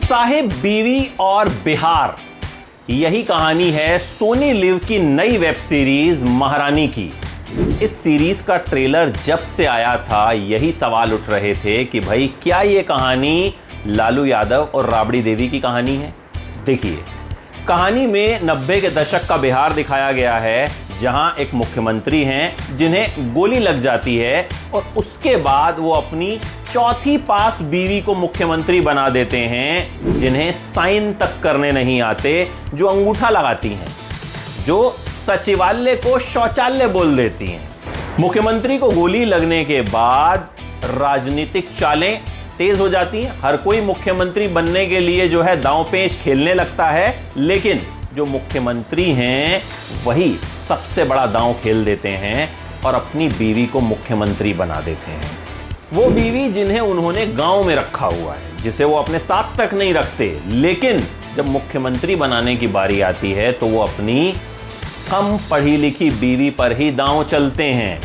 साहिब, बीवी और बिहार, यही कहानी है सोनी लिव की नई वेब सीरीज महारानी की। इस सीरीज का ट्रेलर जब से आया था यही सवाल उठ रहे थे कि भाई क्या ये कहानी लालू यादव और राबड़ी देवी की कहानी है। देखिए, कहानी में 90 के दशक का बिहार दिखाया गया है, जहां एक मुख्यमंत्री हैं जिन्हें गोली लग जाती है और उसके बाद वो अपनी चौथी पास बीवी को मुख्यमंत्री बना देते हैं, जिन्हें साइन तक करने नहीं आते, जो अंगूठा लगाती हैं, जो सचिवालय को शौचालय बोल देती हैं। मुख्यमंत्री को गोली लगने के बाद राजनीतिक चालें तेज हो जाती हैं। हर कोई मुख्यमंत्री बनने के लिए जो है दांव पेच खेलने लगता है, लेकिन जो मुख्यमंत्री हैं वही सबसे बड़ा दांव खेल देते हैं और अपनी बीवी को मुख्यमंत्री बना देते हैं। वो बीवी जिन्हें उन्होंने गांव में रखा हुआ है, जिसे वो अपने साथ तक नहीं रखते, लेकिन जब मुख्यमंत्री बनाने की बारी आती है तो वो अपनी कम पढ़ी लिखी बीवी पर ही दांव चलते हैं।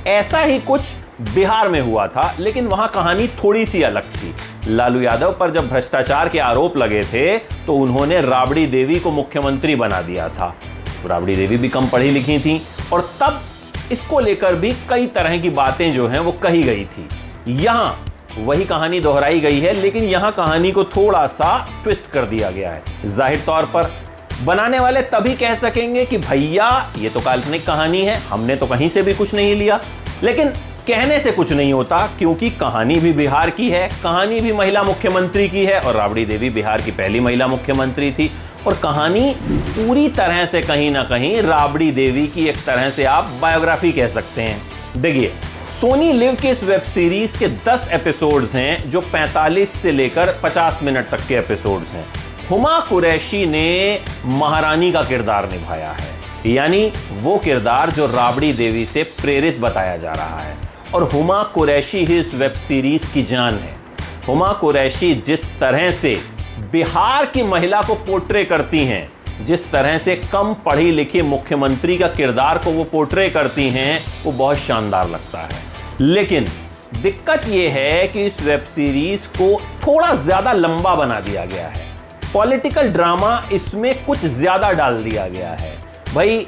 ऐसा ही कुछ बिहार में हुआ था, लेकिन वहां कहानी थोड़ी सी अलग थी। लालू यादव पर जब भ्रष्टाचार के आरोप लगे थे तो उन्होंने राबड़ी देवी को मुख्यमंत्री बना दिया था। राबड़ी देवी भी कम पढ़ी लिखी थी और तब इसको लेकर भी कई तरह की बातें जो हैं वो कही गई थी। यहां वही कहानी दोहराई गई है, लेकिन यहां कहानी को थोड़ा सा ट्विस्ट कर दिया गया है। जाहिर तौर पर बनाने वाले तभी कह सकेंगे कि भैया ये तो काल्पनिक कहानी है, हमने तो कहीं से भी कुछ नहीं लिया, लेकिन कहने से कुछ नहीं होता, क्योंकि कहानी भी बिहार की है, कहानी भी महिला मुख्यमंत्री की है और राबड़ी देवी बिहार की पहली महिला मुख्यमंत्री थी और कहानी पूरी तरह से कहीं ना कहीं राबड़ी देवी की एक तरह से आप बायोग्राफी कह सकते हैं। देखिए, सोनी लिव के इस वेब सीरीज के 10 एपिसोड्स हैं, जो 45 से लेकर 50 मिनट तक के एपिसोड्स हैं। हुमा कुरैशी ने महारानी का किरदार निभाया है, यानी वो किरदार जो राबड़ी देवी से प्रेरित बताया जा रहा है। और हुमा कुरैशी ही इस वेब सीरीज की जान है। हुमा कुरैशी जिस तरह से बिहार की महिला को पोर्ट्रे करती हैं, जिस तरह से कम पढ़ी लिखी मुख्यमंत्री का किरदार को वो पोर्ट्रे करती हैं, वो बहुत शानदार लगता है। लेकिन दिक्कत ये है कि इस वेब सीरीज को थोड़ा ज्यादा लंबा बना दिया गया है। पॉलिटिकल ड्रामा इसमें कुछ ज्यादा डाल दिया गया है। भाई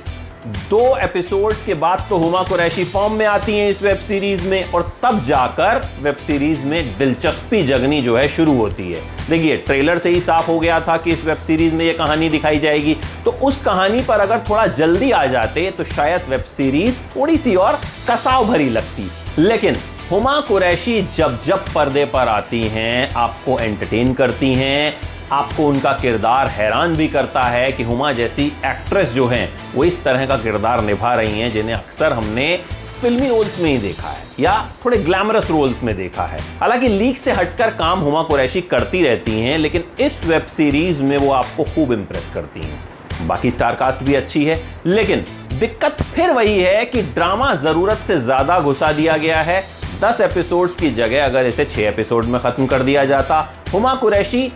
2 एपिसोड्स के बाद तो हुमा कुरैशी फॉर्म में आती हैं इस वेब सीरीज में, और तब जाकर वेब सीरीज में दिलचस्पी जगनी जो है शुरू होती है। देखिए, ट्रेलर से ही साफ हो गया था कि इस वेब सीरीज में ये कहानी दिखाई जाएगी, तो उस कहानी पर अगर थोड़ा जल्दी आ जाते तो शायद वेब सीरीज थोड़ी सी और कसाव भरी लगती। लेकिन हुमा कुरैशी जब जब पर्दे पर आती हैं आपको एंटरटेन करती हैं, आपको उनका किरदार हैरान भी करता है कि हुमा जैसी एक्ट्रेस जो हैं वो इस तरह का किरदार निभा रही हैं, जिन्हें अक्सर हमने फिल्मी रोल्स में ही देखा है या थोड़े ग्लैमरस रोल्स में देखा है। हालांकि लीक से हटकर काम हुमा कुरैशी करती रहती हैं, लेकिन इस वेब सीरीज में वो आपको खूब इंप्रेस करती हैं। बाकी स्टार कास्ट भी अच्छी है, लेकिन दिक्कत फिर वही है कि ड्रामा जरूरत से ज्यादा घुसा दिया गया है। 10 एपिसोड्स की जगह अगर इसे 6 एपिसोड में खत्म कर दिया जाता, हुमा कुरैशी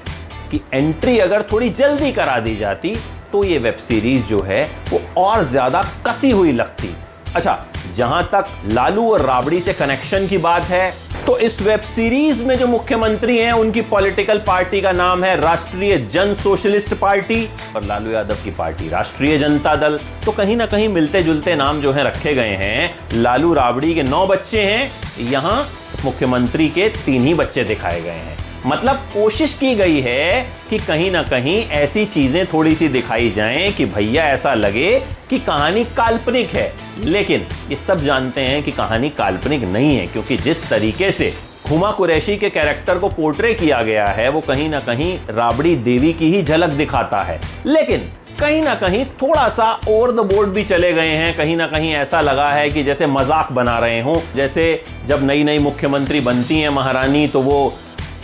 की एंट्री अगर थोड़ी जल्दी करा दी जाती, तो ये वेब सीरीज जो है वो और ज्यादा कसी हुई लगती। अच्छा, जहां तक लालू और राबड़ी से कनेक्शन की बात है, तो इस वेब सीरीज में जो मुख्यमंत्री हैं उनकी पॉलिटिकल पार्टी का नाम है राष्ट्रीय जन सोशलिस्ट पार्टी और लालू यादव की पार्टी राष्ट्रीय जनता दल। तो कहीं ना कहीं मिलते जुलते नाम जो हैं रखे गए हैं। लालू राबड़ी के 9 बच्चे हैं, यहां मुख्यमंत्री के 3 ही बच्चे दिखाए गए हैं। मतलब कोशिश की गई है कि कहीं ना कहीं ऐसी चीजें थोड़ी सी दिखाई जाएं कि भैया ऐसा लगे कि कहानी काल्पनिक है। लेकिन ये सब जानते हैं कि कहानी काल्पनिक नहीं है, क्योंकि जिस तरीके से हुमा कुरैशी के कैरेक्टर को पोर्ट्रे किया गया है वो कहीं ना कहीं राबड़ी देवी की ही झलक दिखाता है। लेकिन कहीं ना कहीं थोड़ा सा ओवर द बोर्ड भी चले गए हैं। कहीं ना कहीं ऐसा लगा है कि जैसे मजाक बना रहे हों। जैसे जब नई नई मुख्यमंत्री बनती हैं महारानी, तो वो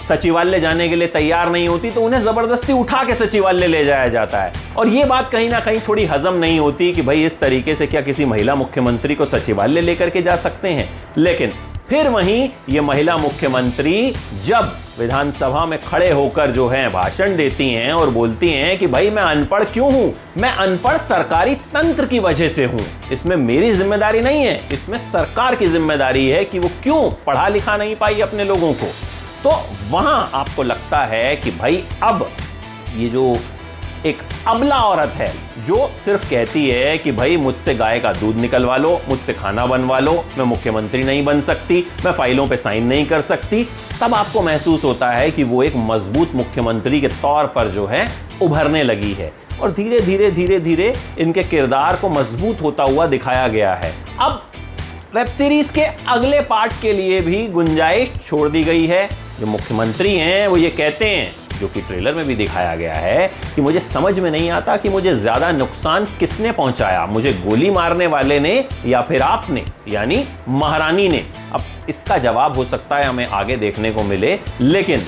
सचिवालय जाने के लिए तैयार नहीं होती, तो उन्हें जबरदस्ती उठा के सचिवालय ले जाया जाता है। और ये बात कहीं ना कहीं थोड़ी हजम नहीं होती कि भाई इस तरीके से क्या किसी महिला मुख्यमंत्री को सचिवालय लेकर के जा सकते हैं। लेकिन फिर वहीं ये महिला मुख्यमंत्री जब विधानसभा में खड़े होकर जो है भाषण देती हैं और बोलती हैं कि भाई मैं अनपढ़ क्यों हूं, मैं अनपढ़ सरकारी तंत्र की वजह से हूं, इसमें मेरी जिम्मेदारी नहीं है, इसमें सरकार की जिम्मेदारी है कि वो क्यों पढ़ा लिखा नहीं पाई अपने लोगों को। तो वहां आपको लगता है कि भाई अब ये जो एक अबला औरत है जो सिर्फ कहती है कि भाई मुझसे गाय का दूध निकलवा लो, मुझसे खाना बनवा लो, मैं मुख्यमंत्री नहीं बन सकती, मैं फाइलों पे साइन नहीं कर सकती, तब आपको महसूस होता है कि वो एक मजबूत मुख्यमंत्री के तौर पर जो है उभरने लगी है। और धीरे धीरे धीरे धीरे इनके किरदार को मजबूत होता हुआ दिखाया गया है। अब वेब सीरीज के अगले पार्ट के लिए भी गुंजाइश छोड़ दी गई है। जो मुख्यमंत्री हैं वो ये कहते हैं, जो कि ट्रेलर में भी दिखाया गया है, कि मुझे समझ में नहीं आता कि मुझे ज्यादा नुकसान किसने पहुंचाया, मुझे गोली मारने वाले ने या फिर आपने, यानी महारानी ने। अब इसका जवाब हो सकता है हमें आगे देखने को मिले, लेकिन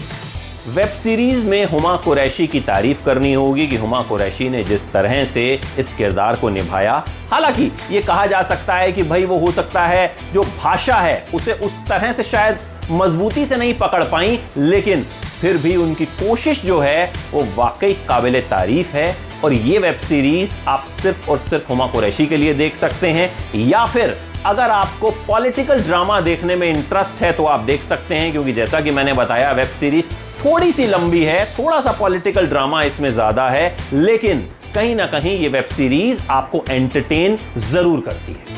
वेब सीरीज में हुमा कुरैशी की तारीफ करनी होगी कि हुमा कुरैशी ने जिस तरह से इस किरदार को निभाया। हालांकि ये कहा जा सकता है कि भाई वो हो सकता है जो भाषा है उसे उस तरह से शायद मजबूती से नहीं पकड़ पाई, लेकिन फिर भी उनकी कोशिश जो है वो वाकई काबिले तारीफ है। और ये वेब सीरीज आप सिर्फ और सिर्फ हुमा कुरैशी के लिए देख सकते हैं, या फिर अगर आपको पॉलिटिकल ड्रामा देखने में इंटरेस्ट है तो आप देख सकते हैं, क्योंकि जैसा कि मैंने बताया वेब सीरीज थोड़ी सी लंबी है, थोड़ा सा पॉलिटिकल ड्रामा इसमें ज्यादा है, लेकिन कहीं ना कहीं ये वेब सीरीज आपको एंटरटेन जरूर करती है।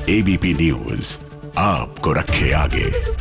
एबीपी न्यूज आपको रखे आगे।